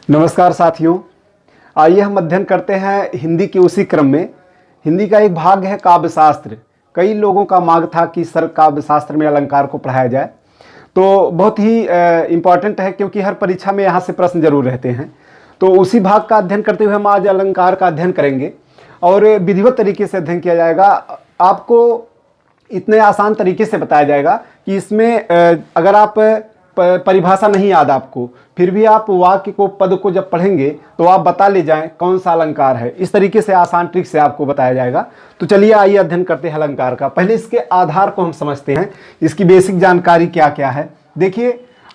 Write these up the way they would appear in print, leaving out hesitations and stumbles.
नमस्कार साथियों, आइए हम अध्ययन करते हैं हिंदी के उसी क्रम में। हिंदी का एक भाग है काव्य शास्त्र। कई लोगों का मांग था कि सर काव्य शास्त्र में अलंकार को पढ़ाया जाए, तो बहुत ही इम्पॉर्टेंट है क्योंकि हर परीक्षा में यहाँ से प्रश्न जरूर रहते हैं। तो उसी भाग का अध्ययन करते हुए हम आज अलंकार का अध्ययन करेंगे और विधिवत तरीके से अध्ययन किया जाएगा। आपको इतने आसान तरीके से बताया जाएगा कि इसमें अगर आप परिभाषा नहीं याद आपको, फिर भी आप वाक्य को, पद को जब पढ़ेंगे तो आप बता ले जाएं कौन सा अलंकार है। इस तरीके से आसान ट्रिक से आपको बताया जाएगा। तो चलिए आइए अध्ययन करते हैं अलंकार का। पहले इसके आधार को हम समझते हैं, इसकी बेसिक जानकारी क्या क्या है। देखिए,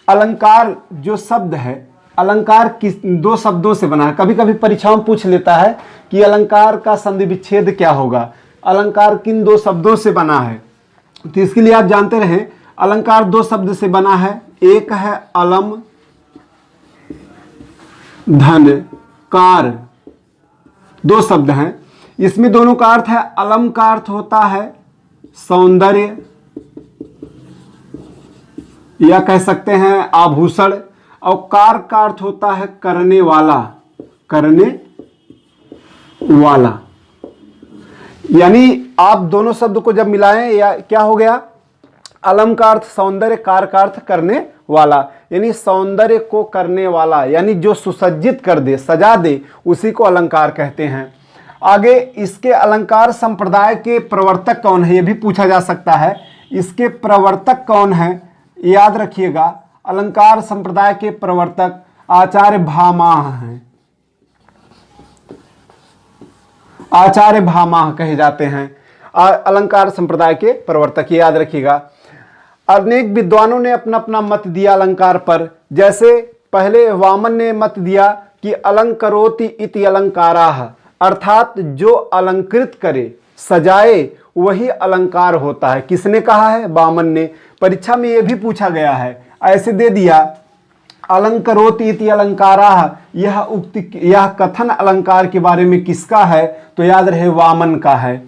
अलंकार जो शब्द है, अलंकार किस दो शब्दों से बना है। कभी कभी परीक्षाओं में पूछ लेता है कि अलंकार का संधि विच्छेद क्या होगा, अलंकार किन दो शब्दों से बना है। तो इसके लिए आप जानते रहें, अलंकार दो शब्द से बना है। एक है अलम धन कार, दो शब्द हैं। इसमें दोनों का अर्थ है, अलम का अर्थ होता है सौंदर्य या कह सकते हैं आभूषण, और कार का अर्थ होता है करने वाला, करने वाला। यानी आप दोनों शब्द को जब मिलाएं, या क्या हो गया, अलम का अर्थ सौंदर्य, कार का अर्थ करने वाला। यानी सौंदर्य को करने वाला, यानी जो सुसज्जित कर दे, सजा दे, उसी को अलंकार कहते हैं। आगे, इसके अलंकार संप्रदाय के प्रवर्तक कौन है, यह भी पूछा जा सकता है। इसके प्रवर्तक कौन है, याद रखिएगा। अलंकार संप्रदाय के प्रवर्तक आचार्य भामाह हैं। आचार्य भामाह कहे जाते हैं अलंकार संप्रदाय के प्रवर्तक, याद रखिएगा। अनेक विद्वानों ने अपना अपना मत दिया अलंकार पर। जैसे पहले वामन ने मत दिया कि अलंकरोति इति अलंकाराः, अर्थात जो अलंकृत करे, सजाए, वही अलंकार होता है। किसने कहा है? वामन ने। परीक्षा में यह भी पूछा गया है, ऐसे दे दिया, अलंकरोति इति अलंकाराः, यह उक्ति, यह कथन अलंकार के बारे में किसका है? तो याद रहे वामन का है।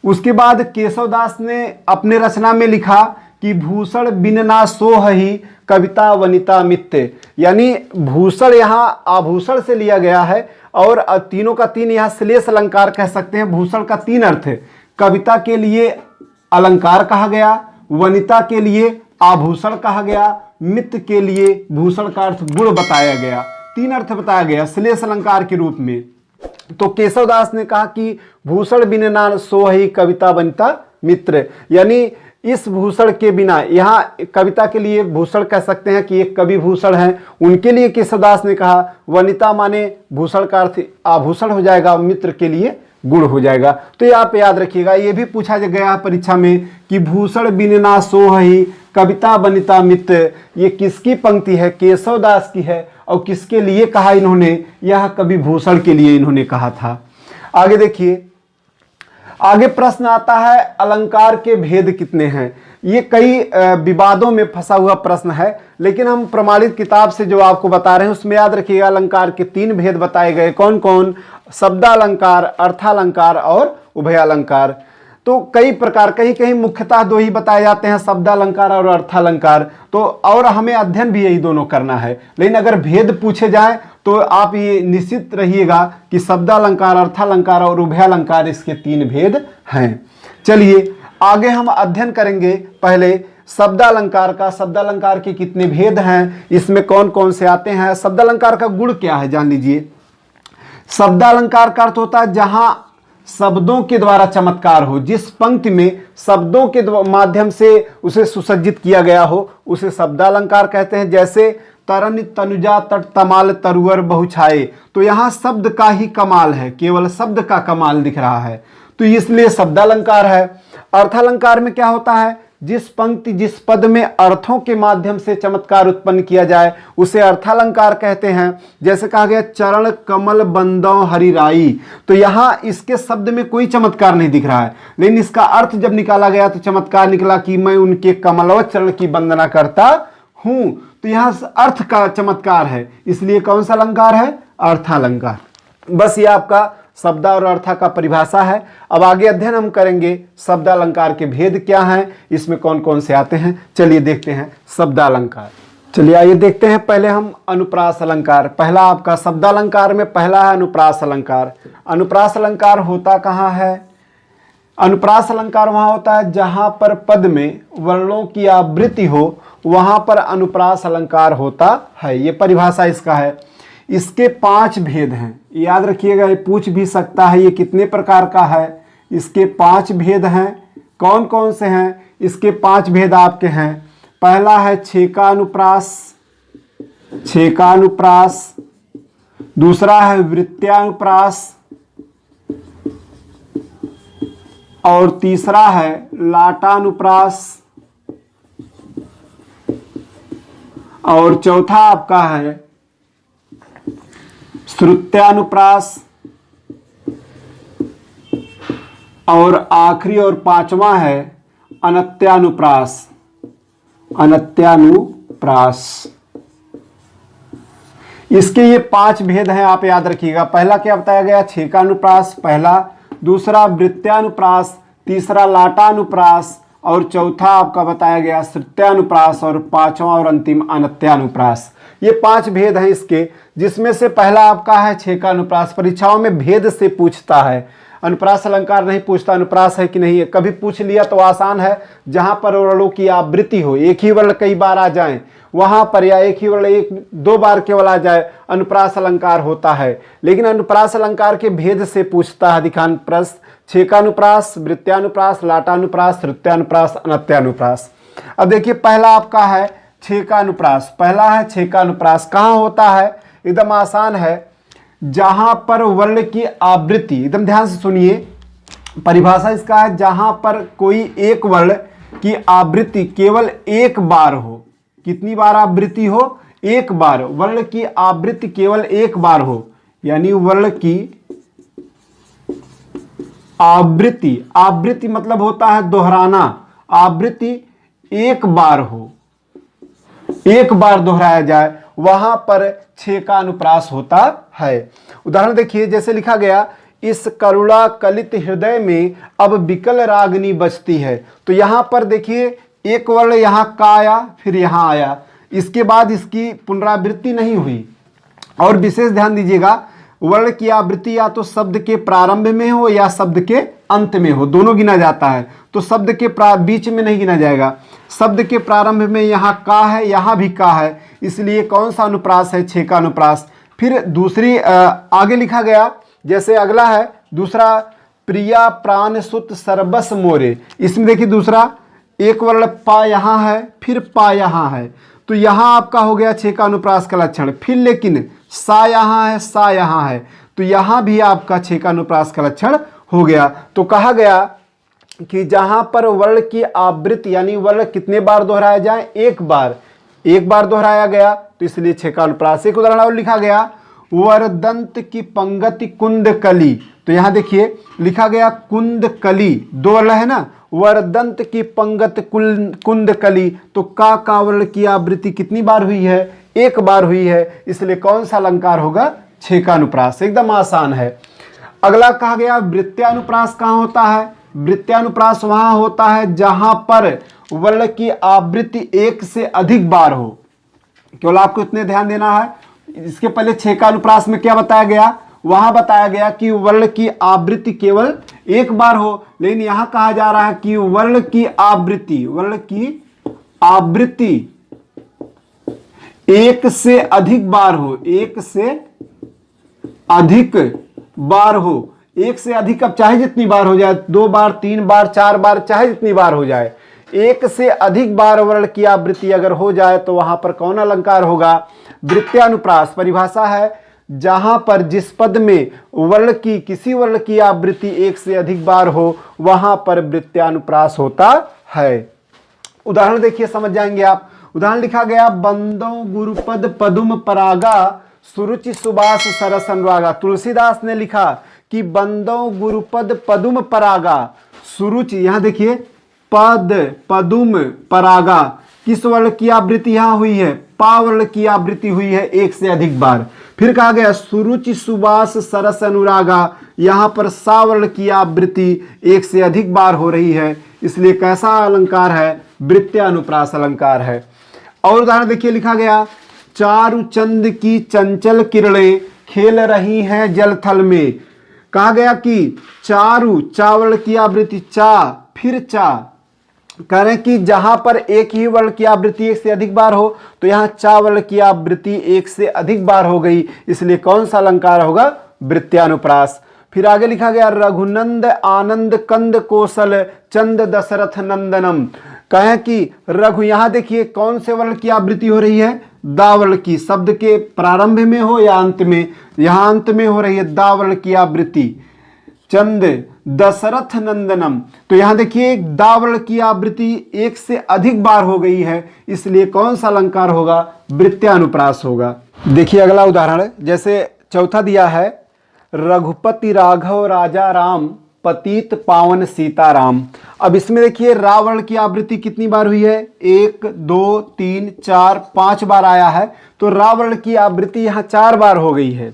उसके बाद केशवदास ने अपने रचना में लिखा कि भूषण बिनना सोह ही कविता वनिता मित्य। यानी भूषण यहाँ आभूषण से लिया गया है, और तीनों का तीन यहाँ श्लेष अलंकार कह सकते हैं। भूषण का तीन अर्थ है, कविता के लिए अलंकार कहा गया, वनिता के लिए आभूषण कहा गया, मित्त के लिए भूषण का अर्थ गुण बताया गया। तीन अर्थ बताया गया श्लेष अलंकार के रूप में। तो केशवदास ने कहा कि भूषण बिना सोह ही कविता वनिता मित्र, यानी इस भूषण के बिना, यहाँ कविता के लिए भूषण कह सकते हैं कि एक कवि भूषण है, उनके लिए केशवदास ने कहा। वनिता माने भूषण का अर्थ आभूषण हो जाएगा, मित्र के लिए गुण हो जाएगा। तो ये आप याद रखिएगा। ये भी पूछा गया परीक्षा में कि भूषण बिनना सोह ही कविता वनिता मित्र, ये किसकी पंक्ति है? केशवदास की है। और किसके लिए कहा इन्होंने? यह कवि भूषण के लिए इन्होंने कहा था। आगे देखिए, आगे प्रश्न आता है, अलंकार के भेद कितने हैं? ये कई विवादों में फंसा हुआ प्रश्न है, लेकिन हम प्रमाणित किताब से जो आपको बता रहे हैं उसमें याद रखिएगा, अलंकार के तीन भेद बताए गए। कौन कौन? शब्दालंकार, अर्थालंकार और उभयालंकार। तो कई प्रकार, कहीं कहीं मुख्यतः दो ही बताए जाते हैं, शब्दालंकार और अर्थालंकार। तो और हमें अध्ययन भी यही दोनों करना है, लेकिन अगर भेद पूछे जाए तो आप ये निश्चित रहिएगा कि शब्दालंकार, अर्थालंकार और उभयालंकार, इसके तीन भेद हैं। चलिए आगे हम अध्ययन करेंगे पहले शब्दालंकार का। शब्दालंकार के कितने भेद हैं, इसमें कौन कौन से आते हैं, शब्दालंकार का गुण क्या है, जान लीजिए। शब्दालंकार का अर्थ होता है जहां शब्दों के द्वारा चमत्कार हो, जिस पंक्ति में शब्दों के माध्यम से उसे सुसज्जित किया गया हो, उसे शब्दालंकार कहते हैं। जैसे तरन तनुजा तट तमाल तरुअर बहुछाए, तो यहाँ शब्द का ही कमाल है, केवल शब्द का कमाल दिख रहा है, तो इसलिए शब्दालंकार है। अर्थालंकार में क्या होता है? जिस पंक्ति, जिस पद में अर्थों के माध्यम से चमत्कार उत्पन्न किया जाए, उसे अर्थालंकार कहते हैं। जैसे कहा गया, चरण कमल बंदौ हरिराई, तो यहाँ इसके शब्द में कोई चमत्कार नहीं दिख रहा है, लेकिन इसका अर्थ जब निकाला गया तो चमत्कार निकला कि मैं उनके कमलवत चरण की वंदना करता हूं। तो यहाँ अर्थ का चमत्कार है, इसलिए कौन सा अलंकार है? अर्थालंकार। बस ये आपका शब्दा और अर्था का परिभाषा है। अब आगे अध्ययन हम करेंगे शब्दालंकार के भेद क्या हैं, इसमें कौन कौन से आते हैं। चलिए देखते हैं शब्दालंकार। चलिए आइए देखते हैं। पहले हम अनुप्रास अलंकार, पहला आपका शब्दालंकार में पहला है अनुप्रास अलंकार। अनुप्रास अलंकार होता कहाँ है? अनुप्रास अलंकार वहां होता है जहां पर पद में वर्णों की आवृत्ति हो, वहां पर अनुप्रास अलंकार होता है। ये परिभाषा इसका है। इसके 5 भेद हैं, याद रखिएगा, ये पूछ भी सकता है ये कितने प्रकार का है। इसके 5 भेद हैं। कौन कौन से हैं? इसके 5 भेद आपके हैं। पहला है छेकानुप्रास, छेकानुप्रास। दूसरा है वृत्त्यानुप्रास और तीसरा है लाटानुप्रास और चौथा आपका है श्रुत्यानुप्रास और आखिरी और 5वां है अनत्यानुप्रास, अनत्यानुप्रास। इसके ये 5 भेद हैं, आप याद रखिएगा। पहला क्या बताया गया? छेकानुप्रास पहला, दूसरा वृत्त्यानुप्रास, तीसरा लाटानुप्रास और चौथा आपका बताया गया श्रुत्यानुप्रास और 5वां और अंतिम अनत्यानुप्रास। ये 5 भेद हैं इसके, जिसमें से पहला आपका है छेकानुप्रास। परीक्षाओं में भेद से पूछता है, अनुप्रास अलंकार नहीं पूछता अनुप्रास है कि नहीं है। कभी पूछ लिया तो आसान है, जहां पर वर्णों की आवृत्ति हो, एक ही वर्ण कई बार आ जाए वहां पर, या एक ही वर्ण 1-2 बार केवल आ जाए, अनुप्रास अलंकार होता है। लेकिन अनुप्रास अलंकार के भेद से पूछता है अधिकांश प्रश्न। छेकानुप्रास, वृत्त्यानुप्रास, लाटानुप्रास, श्रुत्यानुप्रास, अनत्यानुप्रास। अब देखिए पहला आपका है छेकानुप्रास। पहला है छेकानुप्रास। कहाँ होता है? एकदम आसान है, जहां पर वर्ण की आवृत्ति, एकदम ध्यान से सुनिए, परिभाषा इसका है जहां पर कोई एक वर्ण की आवृत्ति केवल एक बार हो। कितनी बार आवृत्ति हो? एक बार। वर्ण की आवृत्ति केवल एक बार हो, यानी वर्ण की आवृत्ति, आवृत्ति मतलब होता है दोहराना, आवृत्ति एक बार हो, एक बार दोहराया जाए, वहां पर छेकानुप्रास होता है। उदाहरण देखिए, जैसे लिखा गया, इस करुणा कलित हृदय में अब विकल रागनी बजती है। तो यहां पर देखिए एक वर्ण यहां का आया, फिर यहां आया, इसके बाद इसकी पुनरावृत्ति नहीं हुई। और विशेष ध्यान दीजिएगा, वर्ण की आवृत्ति या तो शब्द के प्रारंभ में हो या शब्द के अंत में हो, दोनों गिना जाता है। तो शब्द के बीच में नहीं गिना जाएगा। शब्द के प्रारंभ में यहाँ का है, यहाँ भी का है, इसलिए कौन सा अनुप्रास है? छेकानुप्रास। फिर दूसरी आगे लिखा गया, जैसे अगला है दूसरा, प्रिया प्राण सुत सर्वस मोरे। इसमें देखिए दूसरा एक वर्ण पा यहाँ है, फिर पा यहाँ है, तो यहाँ आपका हो गया छेकानुप्रास का लक्षण। फिर लेकिन सा यहाँ है, सा यहाँ है, तो यहाँ भी आपका छेकानुप्रास का लक्षण हो गया। तो कहा गया कि जहां पर वर्ण की आवृत्ति, यानी वर्ण कितने बार दोहराया जाए? एक बार, एक बार दोहराया गया, तो इसलिए छेकानुप्रास। एक उदाहरण और लिखा गया, वरदंत की पंगति कुंद कली। तो यहां देखिए लिखा गया कुंद कली, 2 वर्ण है ना, वरदंत की पंगत कुंद कली। तो का वर्ण की आवृत्ति कितनी बार हुई है? एक बार हुई है, इसलिए कौन सा अलंकार होगा? छेकानुप्रास। एकदम आसान है। अगला कहा गया वृत्त्यानुप्रास। कहाँ होता है? वृत्त्यानुप्रास वहां होता है जहां पर वर्ण की आवृत्ति एक से अधिक बार हो। केवल आपको इतने ध्यान देना है, इसके पहले छेकानुप्रास में क्या बताया गया? वहां बताया गया कि वर्ण की आवृत्ति केवल एक बार हो, लेकिन यहां कहा जा रहा है कि वर्ण की आवृत्ति, वर्ण की आवृत्ति एक से अधिक बार हो, एक से अधिक बार हो। एक से अधिक अब चाहे जितनी बार हो जाए, 2 बार, 3 बार, 4 बार, चाहे जितनी बार हो जाए, एक से अधिक बार वर्ण की आवृत्ति अगर हो जाए तो वहां पर कौन अलंकार होगा? वृत्त्यानुप्रास। परिभाषा है, जहां पर जिस पद में वर्ण की, किसी वर्ण की आवृत्ति एक से अधिक बार हो, वहां पर वृत्त्यानुप्रास होता है। उदाहरण देखिए, समझ जाएंगे आप। उदाहरण लिखा गया, बंदों गुरुपद पदुम परागा सुरुचि सुबास सरस अनुरागा। तुलसीदास ने लिखा कि बंदों गुरुपद पदुम परागा, सुरुचि, यहां देखिए पद पदुम परागा, किस वर्ण की आवृत्ति यहां हुई है? पा वर्ण की आवृत्ति हुई है एक से अधिक बार। फिर कहा गया सुरुचि सुबास सरस अनुरागा, यहां पर सा वर्ण की आवृत्ति एक से अधिक बार हो रही है, इसलिए कैसा अलंकार है? वृत्त्यानुप्रास अलंकार है। और उदाहरण देखिए लिखा गया, चारु चंद की चंचल किरणें खेल रही हैं जल थल में। कहा गया कि चारु, चावल की आवृत्ति चा, फिर चा। कह रहे हैं कि जहां पर एक ही वर्ण की आवृत्ति एक से अधिक बार हो, तो यहां चावल की आवृत्ति एक से अधिक बार हो गई, इसलिए कौन सा अलंकार होगा? वृत्त्यानुप्रास। फिर आगे लिखा गया, रघुनंद आनंद कंद कौशल चंद दशरथ नंदनम। कहें कि रघु, यहां देखिए कौन से वर्ण की आवृत्ति हो रही है? दावर्ण की। शब्द के प्रारंभ में हो या अंत में? यहां अंत में हो रही है दावर्ण की आवृत्ति। चंद दशरथ नंदनम, तो यहां देखिए दावर्ण की आवृत्ति एक से अधिक बार हो गई है, इसलिए कौन सा अलंकार होगा? वृत्त्यानुप्रास होगा। देखिए अगला उदाहरण, जैसे चौथा दिया है, रघुपति राघव राजा राम पतित पावन सीताराम। अब इसमें देखिए रावण की आवृत्ति कितनी बार हुई है? 1 2 3 4 5 बार आया है, तो रावण की आवृत्ति यहाँ 4 बार हो गई है।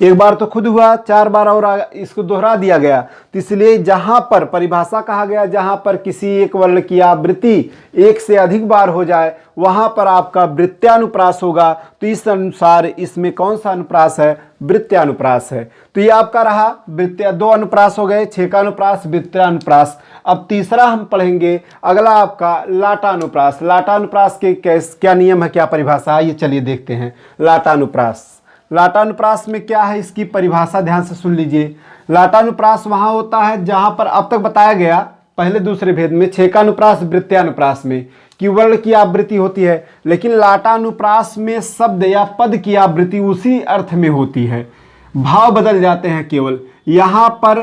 एक बार तो खुद हुआ, 4 बार और इसको दोहरा दिया गया। तो इसलिए जहां पर परिभाषा कहा गया, जहां पर किसी एक वर्ण की आवृत्ति एक से अधिक बार हो जाए, वहां पर आपका वृत्त्यानुप्रास होगा। तो इस अनुसार इसमें कौन सा अनुप्रास है? वृत्त्यानुप्रास है। तो ये आपका रहा वृत्त्या, 2 अनुप्रास हो गए, 6 का अनुप्रास, वृत्त्यानुप्रास। अब तीसरा हम पढ़ेंगे अगला आपका लाटानुप्रास। लाटानुप्रास के क्या नियम है, क्या परिभाषा है, ये चलिए देखते हैं। लाटानुप्रास, लाटानुप्रास में क्या है, इसकी परिभाषा ध्यान से सुन लीजिए। लाटानुप्रास वहां होता है जहां पर अब तक बताया गया पहले दूसरे भेद में, 6 का अनुप्रास वृत्त्यानुप्रास में कि वर्ण की आवृत्ति होती है, लेकिन लाटानुप्रास में शब्द या पद की आवृत्ति उसी अर्थ में होती है, भाव बदल जाते हैं केवल। यहां पर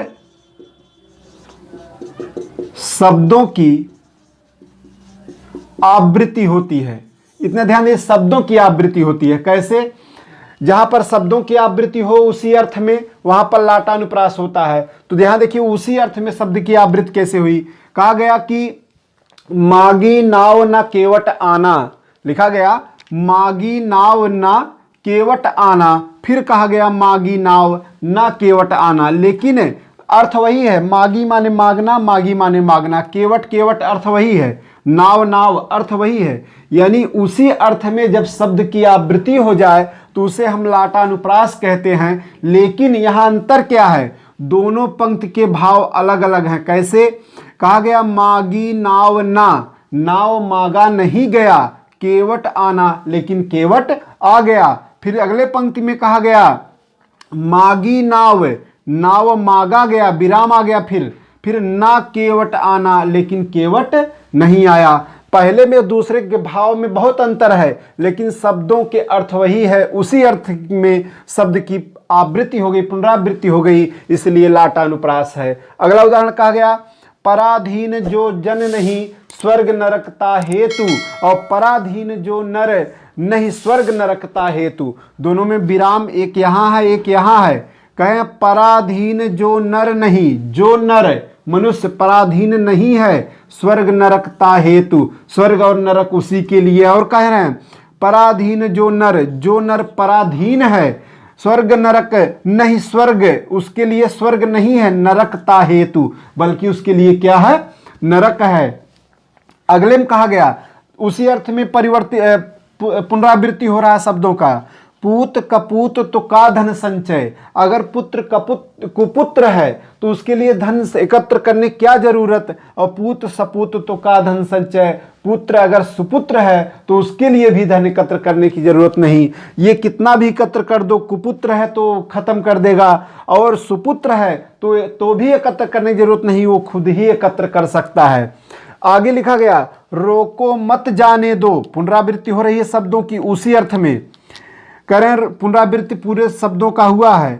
शब्दों की आवृत्ति होती है, इतना ध्यान दें, शब्दों की आवृत्ति होती है। कैसे? जहां पर शब्दों की आवृत्ति हो उसी अर्थ में, वहां पर लाटानुप्रास होता है। तो यहां देखिए उसी अर्थ में शब्द की आवृत्ति कैसे हुई। कहा गया कि मागी नाव न केवट आना, लिखा गया मागी नाव न केवट आना। फिर कहा गया मागी नाव न केवट आना, लेकिन अर्थ वही है। मागी माने मांगना, मागी माने मांगना, केवट केवट अर्थ वही है, नाव नाव अर्थ वही है। यानी उसी अर्थ में जब शब्द की आवृत्ति हो जाए तो उसे हम लाटानुप्रास कहते हैं। लेकिन यहां अंतर क्या है? दोनों पंक्ति के भाव अलग अलग हैं। कैसे? कहा गया मागी नाव ना, नाव मांगा नहीं गया, केवट आना, लेकिन केवट आ गया। फिर अगले पंक्ति में कहा गया मागी नाव, नाव मांगा गया, विराम आ गया, फिर ना केवट आना, लेकिन केवट नहीं आया। पहले में दूसरे के भाव में बहुत अंतर है, लेकिन शब्दों के अर्थ वही है। उसी अर्थ में शब्द की आवृत्ति हो गई, पुनरावृत्ति हो गई, इसलिए लाटानुप्रास है। अगला उदाहरण कहा गया, पराधीन जो जन नहीं स्वर्ग नरकता हेतु, और पराधीन जो नर नहीं स्वर्ग नरकता हेतु। दोनों में विराम, एक यहाँ है एक यहाँ है। कहें पराधीन जो नर नहीं, जो नर मनुष्य पराधीन नहीं है स्वर्ग नरकता हेतु, स्वर्ग और नरक उसी के लिए। और कह रहे हैं पराधीन जो नर पराधीन है, स्वर्ग नरक नहीं, स्वर्ग उसके लिए स्वर्ग नहीं है नरकता हेतु, बल्कि उसके लिए क्या है? नरक है। अगले में कहा गया उसी अर्थ में परिवर्तित पुनरावृत्ति हो रहा है शब्दों का। पूत कपूत तो का धन संचय, अगर पुत्र कुपुत्र है तो उसके लिए धन एकत्र करने क्या जरूरत, और पूत सपूत तो का धन संचय, पुत्र अगर सुपुत्र है तो उसके लिए भी धन एकत्र करने की जरूरत नहीं। ये कितना भी एकत्र कर दो, कुपुत्र है तो खत्म कर देगा, और सुपुत्र है तो भी एकत्र करने की जरूरत नहीं, वो खुद ही एकत्र कर सकता है। आगे लिखा गया रोको मत जाने दो, पुनरावृत्ति हो रही है शब्दों की उसी अर्थ में। करें पुनरावृत्ति पूरे शब्दों का हुआ है।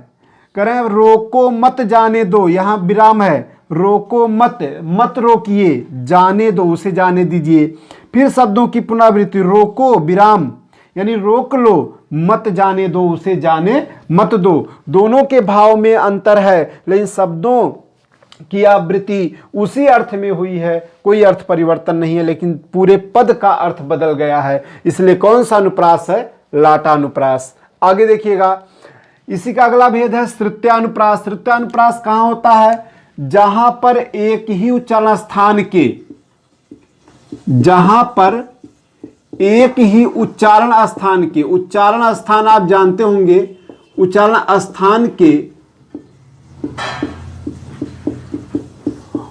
करें रोको मत जाने दो, यहां विराम है, रोको मत, मत रोकिए, जाने दो उसे जाने दीजिए। फिर शब्दों की पुनरावृत्ति, रोको विराम यानी रोक लो, मत जाने दो उसे जाने मत दो। दोनों के भाव में अंतर है, लेकिन शब्दों की आवृत्ति उसी अर्थ में हुई है, कोई अर्थ परिवर्तन नहीं है, लेकिन पूरे पद का अर्थ बदल गया है। इसलिए कौन सा अनुप्रास है? लाटानुप्रास। आगे देखिएगा, इसी का अगला भेद है श्रुत्यानुप्रास। श्रुत्यानुप्रास कहां होता है? जहां पर एक ही उच्चारण स्थान के, जहां पर एक ही उच्चारण स्थान के, उच्चारण स्थान आप जानते होंगे, उच्चारण स्थान के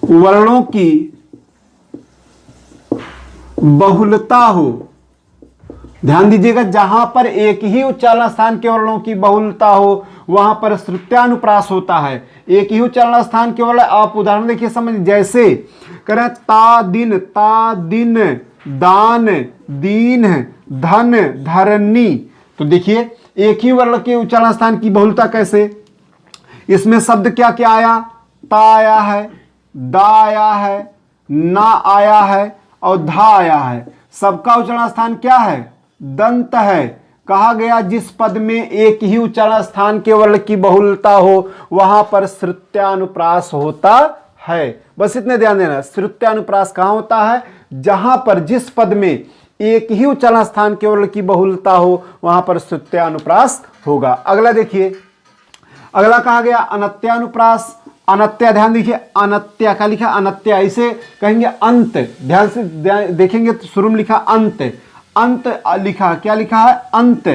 वर्णों की बहुलता हो। ध्यान दीजिएगा, जहां पर एक ही उच्चारण स्थान के वर्णों की बहुलता हो वहां पर श्रुत्यानुप्रास होता है। एक ही उच्चारण स्थान के वर्ण, आप उदाहरण देखिए समझ, जैसे करें ता दिन दान दीन धन धरनी। तो देखिए एक ही वर्ण के उच्चारण स्थान की बहुलता कैसे, इसमें शब्द क्या क्या आया, ता आया है, दा आया है, ना आया है और धा आया है। सबका उच्चारण स्थान क्या है, दंत है। कहा गया जिस पद में एक ही उच्चारण स्थान के वर्ण की बहुलता हो वहां पर श्रुत्यानुप्रास होता है। बस इतने ध्यान देना, श्रुत्यानुप्रास कहां होता है, जहां पर जिस पद में एक ही उच्चारण स्थान के वर्ण की बहुलता हो वहां पर श्रुत्यानुप्रास होगा। अगला देखिए, अगला कहा गया अनत्यानुप्रास। अनत्या, ध्यान देखिए, अनत्या का लिखा अनत्या, इसे कहेंगे अंत। ध्यान से देखेंगे तो शुरू में लिखा अंत, अंत लिखा, क्या लिखा है, अंत।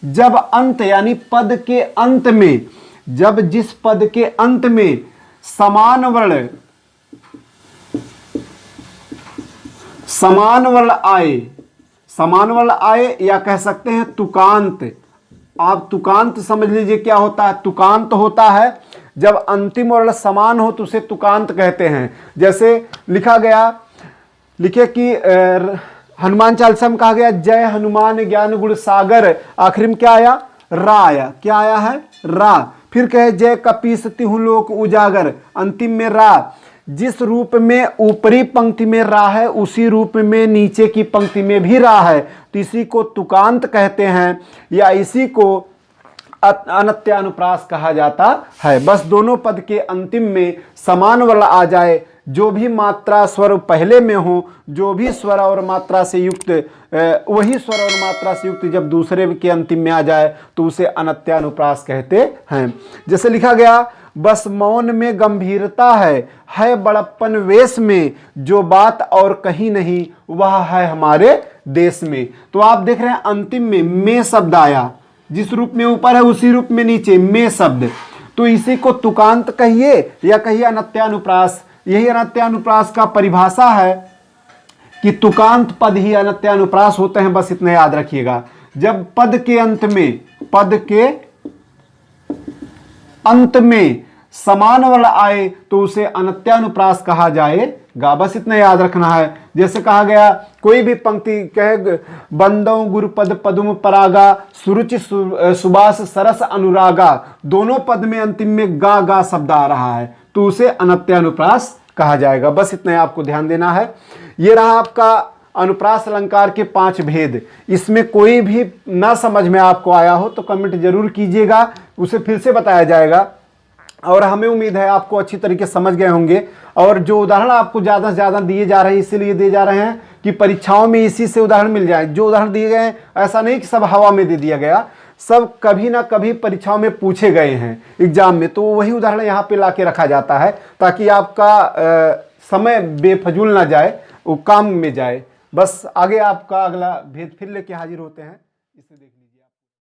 जब अंत यानी पद के अंत में, जब जिस पद के अंत में समान वर्ण आए, समान वर्ण आए या कह सकते हैं तुकांत। आप तुकांत समझ लीजिए क्या होता है, तुकांत होता है जब अंतिम वर्ण समान हो तो उसे तुकांत कहते हैं। जैसे लिखा गया, लिखे कि हनुमान चालीसा में कहा गया जय हनुमान ज्ञान गुण सागर, आखिर में क्या आया, रा आया, क्या आया है, रा। फिर कहे जय कपीस तिहु लोक उजागर, अंतिम में रा। जिस रूप में ऊपरी पंक्ति में रा है उसी रूप में नीचे की पंक्ति में भी रा है, तो इसी को तुकांत कहते हैं या इसी को अनत्यानुप्रास कहा जाता है। बस दोनों पद के अंतिम में समान वर्ण आ जाए, जो भी मात्रा स्वर पहले में हो, जो भी स्वर और मात्रा से युक्त, वही स्वर और मात्रा से युक्त जब दूसरे के अंतिम में आ जाए तो उसे अनत्यानुप्रास कहते हैं। जैसे लिखा गया बस मौन में गंभीरता है बड़प्पन वेश में, जो बात और कहीं नहीं वह है हमारे देश में। तो आप देख रहे हैं अंतिम में शब्द आया, जिस रूप में ऊपर है उसी रूप में नीचे में शब्द, तो इसी को तुकांत कहिए या कहिए अनत्यानुप्रास। यही अनत्यानुप्रास का परिभाषा है कि तुकांत पद ही अनत्यानुप्रास होते हैं। बस इतना याद रखिएगा, जब पद के अंत में समान वर्ण आए तो उसे अनत्यानुप्रास कहा जाएगा। बस इतना याद रखना है। जैसे कहा गया कोई भी पंक्ति कहे बंदों गुरुपद पदुम परागा सुरुचि सुबास सरस अनुरागा, दोनों पद में अंतिम में गा गा शब्द आ रहा है तो उसे अनत्यानुप्रास कहा जाएगा। बस इतना आपको ध्यान देना है। ये रहा आपका अनुप्रास अलंकार के 5 भेद। इसमें कोई भी ना समझ में आपको आया हो तो कमेंट जरूर कीजिएगा, उसे फिर से बताया जाएगा। और हमें उम्मीद है आपको अच्छी तरीके से समझ गए होंगे। और जो उदाहरण आपको ज़्यादा से ज़्यादा दिए जा रहे हैं इसीलिए दिए जा रहे हैं कि परीक्षाओं में इसी से उदाहरण मिल जाए। जो उदाहरण दिए गए हैं ऐसा नहीं कि सब हवा में दे दिया गया, सब कभी ना कभी परीक्षाओं में पूछे गए हैं एग्जाम में, तो वही उदाहरण यहाँ पे ला के रखा जाता है ताकि आपका समय बेफजूल ना जाए, वो काम में जाए। बस आगे आपका अगला भेद फिर लेके हाजिर होते हैं, इसे देखिए।